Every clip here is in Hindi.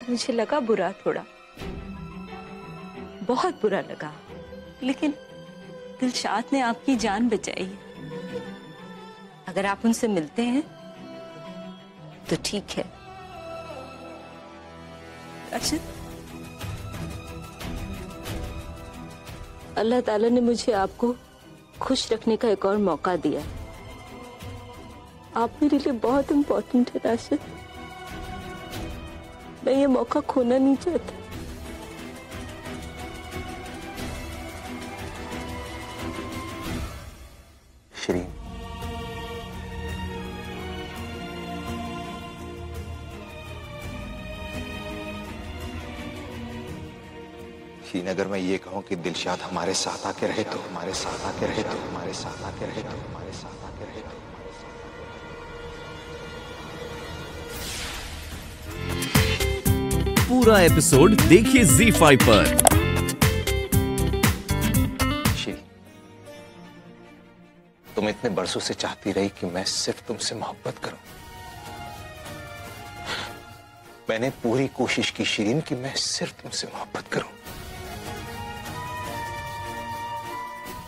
मुझे लगा बुरा, थोड़ा बहुत बुरा लगा, लेकिन दिलशाद ने आपकी जान बचाई है। अगर आप उनसे मिलते हैं तो ठीक है। राशिद, अल्लाह ताला ने मुझे आपको खुश रखने का एक और मौका दिया। आप मेरे लिए बहुत इम्पोर्टेंट है राशिद। मैं ये मौका खोना नहीं चाहता। शिरीन, शीन, अगर मैं ये कहूं कि दिलशाद हमारे साथ आके रहे तो, हमारे साथ आके रहे तो, हमारे साथ आके रहे तो, हमारे साथ आके रहे तो। पूरा एपिसोड देखिए ZEE5 पर। शीन, तुम इतने बरसों से चाहती रही कि मैं सिर्फ तुमसे मोहब्बत करूं। मैंने पूरी कोशिश की शीरीन कि मैं सिर्फ तुमसे मोहब्बत करूं,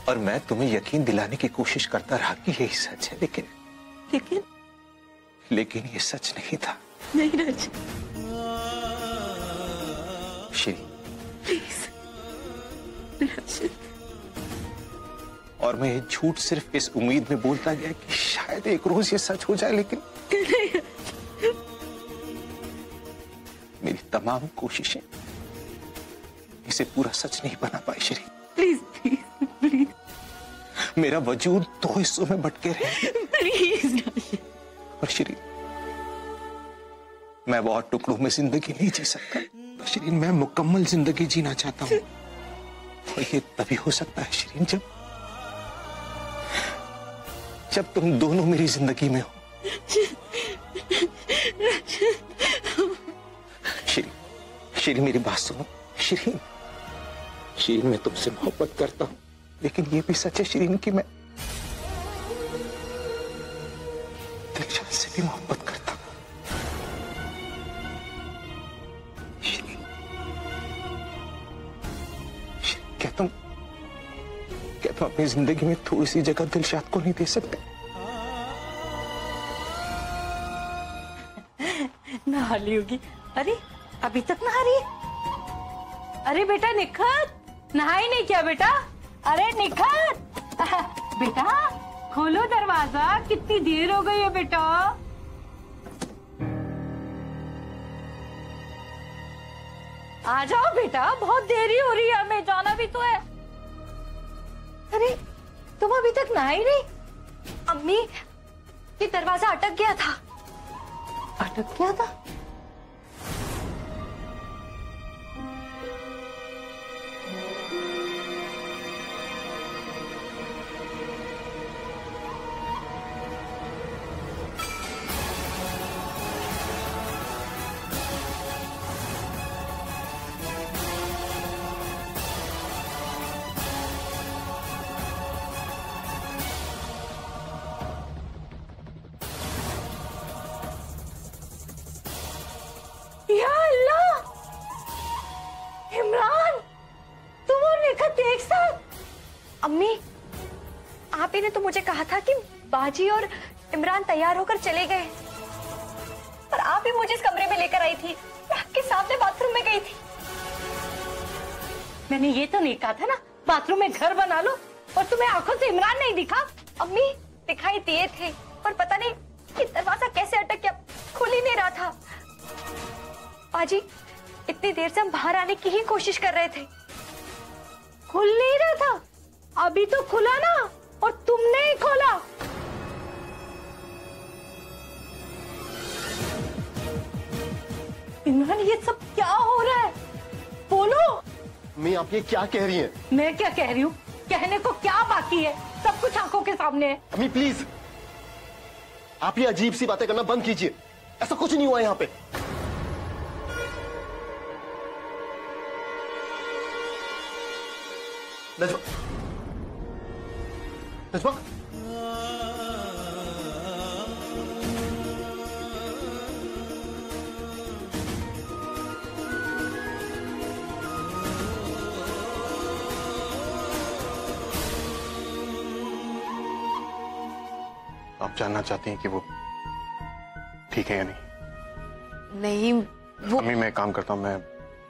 और मैं तुम्हें यकीन दिलाने की कोशिश करता रहा कि यही सच है, लेकिन ये सच नहीं था। नहीं राशिद, शीरीन, प्लीज राशिद। और मैं ये झूठ सिर्फ इस उम्मीद में बोलता गया कि शायद एक रोज ये सच हो जाए, लेकिन मेरी तमाम कोशिशें इसे पूरा सच नहीं बना पाई शीरीन। प्लीज प्लीज प्लीज, मेरा वजूद दो हिस्सों में बटके रहे। प्लीज राशिद। और शीरीन, मैं बहुत टुकड़ों में जिंदगी नहीं जी सकता शीरीन। मैं मुकम्मल जिंदगी जीना चाहता हूं, और ये तभी हो सकता है शीरीन जब तुम दोनों मेरी जिंदगी में हो। शीरीन, मेरी बात सुनो। शीरीन, मैं तुमसे मोहब्बत करता हूं, लेकिन ये भी सच है शीरीन कि मैं दिलशाद से भी मोहब्बत करता हूं। शीरीन, क्या तुम अपनी जिंदगी में थोड़ी सी जगह दिलशाद को नहीं दे सकते? नहा ली होगी। अरे अभी तक नहा रही है? अरे बेटा निखत, नहा ही नहीं क्या बेटा? अरे निखत, बेटा खोलो दरवाजा, कितनी देर हो गई है बेटा। आ जाओ बेटा, बहुत देरी हो रही है, हमें जाना भी तो है। अरे तुम अभी तक नहा ही नहीं? अम्मी, ये दरवाजा अटक गया था। अटक गया था? या अल्लाह, इमरान, तुम और निखत एक साथ? अम्मी, आप ही ने तो मुझे कहा था कि बाजी और इमरान तैयार होकर चले गए, पर आप ही मुझे इस कमरे में लेकर आई थी। मैं आपके सामने बाथरूम में गई थी। मैंने ये तो नहीं कहा था ना बाथरूम में घर बना लो, और तुम्हें आंखों से इमरान नहीं दिखा? अम्मी, दिखाई दिए थे, पर पता नहीं कि दरवाजा कैसे अटक गया, खुल ही नहीं रहा था। बाजी, इतनी देर से हम बाहर आने की ही कोशिश कर रहे थे। खुल नहीं रहा था? अभी तो खुला ना, और तुमने ही खोला। इमरान, ये सब क्या हो रहा है? बोलो। मैं आप ये क्या कह रही हैं? मैं क्या कह रही हूँ? कहने को क्या बाकी है? सब कुछ आंखों के सामने है। अम्मी प्लीज, आप ये अजीब सी बातें करना बंद कीजिए। ऐसा कुछ नहीं हुआ यहाँ पे। नजमा, नजमा, आप जानना चाहती हैं कि वो ठीक है या नहीं? नहीं वो अम्मी, मैं काम करता हूँ, मैं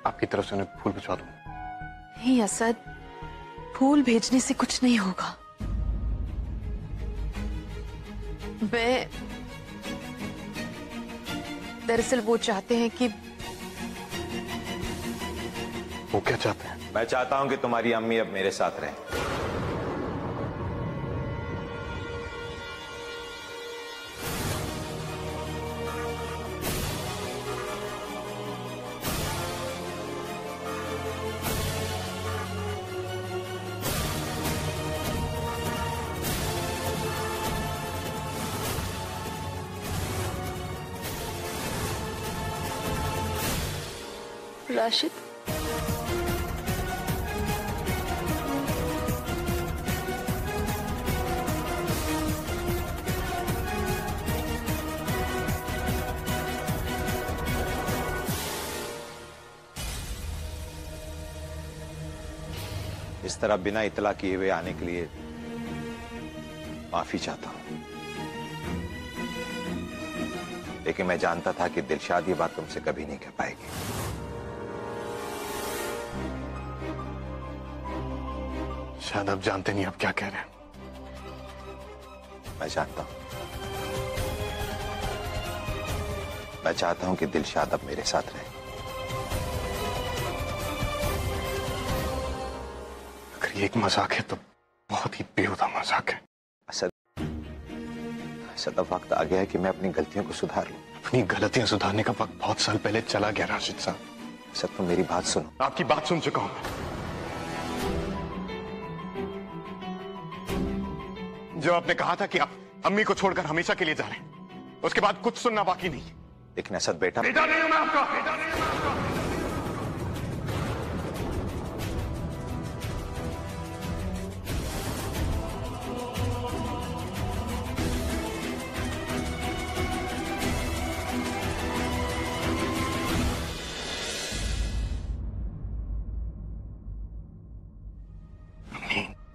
आपकी तरफ से उन्हें फूल भिजवा दूँ। नहीं असद, फूल भेजने से कुछ नहीं होगा। मैं दरअसल वो चाहते हैं कि वो क्या चाहते हैं? मैं चाहता हूं कि तुम्हारी अम्मी अब मेरे साथ रहे। राशिद, इस तरह बिना इतला किए हुए आने के लिए माफी चाहता हूं, लेकिन मैं जानता था कि दिलशाद ये बात तुमसे कभी नहीं कह पाएगी। शायद आप जानते नहीं आप क्या कह रहे हैं। मैं जानता हूं। मैं चाहता हूं कि दिलशाद अब मेरे साथ रहे। अगर ये एक मजाक है तो बहुत ही बेहुदा मजाक है। असद, अब वक्त आ गया है कि मैं अपनी गलतियों को सुधार लूं। अपनी गलतियां सुधारने का वक्त बहुत साल पहले चला गया राशिद साहब। असद, तुम मेरी बात सुनो। आपकी बात सुन चुका हूं। जो आपने कहा था कि आप अम्मी को छोड़कर हमेशा के लिए जा रहे हैं, उसके बाद कुछ सुनना बाकी नहीं। लेकिन असद बेटा बेटा नहीं हूं मैं आपका, बेटा नहीं हूं मैं आपका।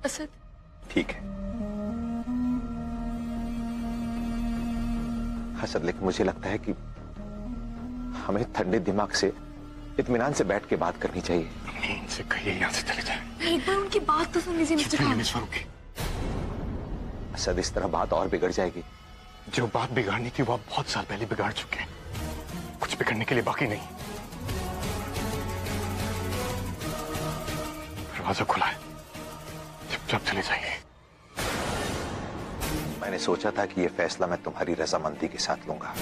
असद, ठीक है असद, लेकिन मुझे लगता है कि हमें ठंडे दिमाग से इत्मीनान से बैठ के बात करनी चाहिए। इनसे कहिए यहां से चले जाए। एक बार उनकी बात तो सुन लीजिए मिस्टर खान। असद, इस तरह बात और बिगड़ जाएगी। जो बात बिगाड़नी थी वो आप बहुत साल पहले बिगाड़ चुके हैं। कुछ बिगड़ने के लिए बाकी नहीं। दरवाजा खुला है, चुपचाप चले जाइए। मैंने सोचा था कि यह फैसला मैं तुम्हारी रजामंदी के साथ लूंगा,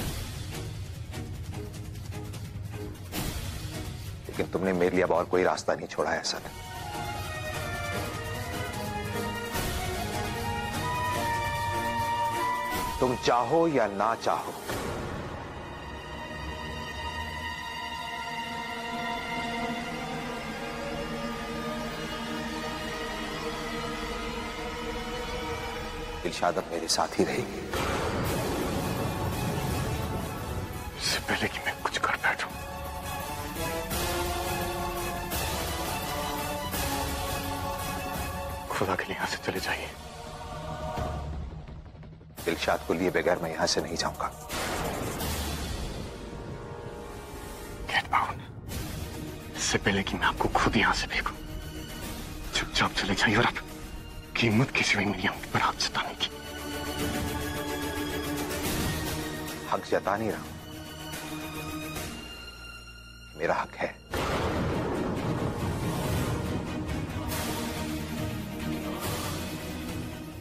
लेकिन तुमने मेरे लिए अब और कोई रास्ता नहीं छोड़ा है असद। तुम चाहो या ना चाहो, दिलशाद अब मेरे साथ ही रहेगी। इससे पहले कि मैं कुछ कर बैठूं, खुदा के लिए यहां से चले जाइए। दिलशाद को लिए बगैर मैं यहां से नहीं जाऊंगा। Get out. इससे पहले कि मैं आपको खुद यहां से फेंकूं, चुपचाप चले जाइए। और अब कीमत किसी भी मेरी अम्मी पर हाथ जताने की। हक जता नहीं रहा, मेरा हक है।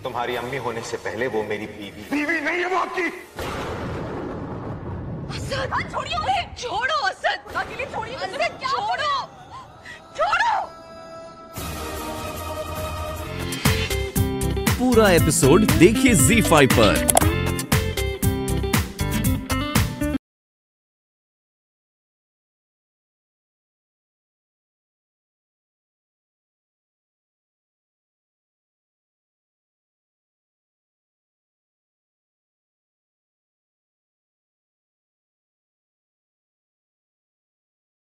तुम्हारी अम्मी होने से पहले वो मेरी बीवी। बीवी नहीं है वो आपकी। असद, छोड़िए उन्हें। छोड़ो असद, अकेले छोड़िए उसे। छोड़ो, छोड़ो। पूरा एपिसोड देखिए ZEE5 पर।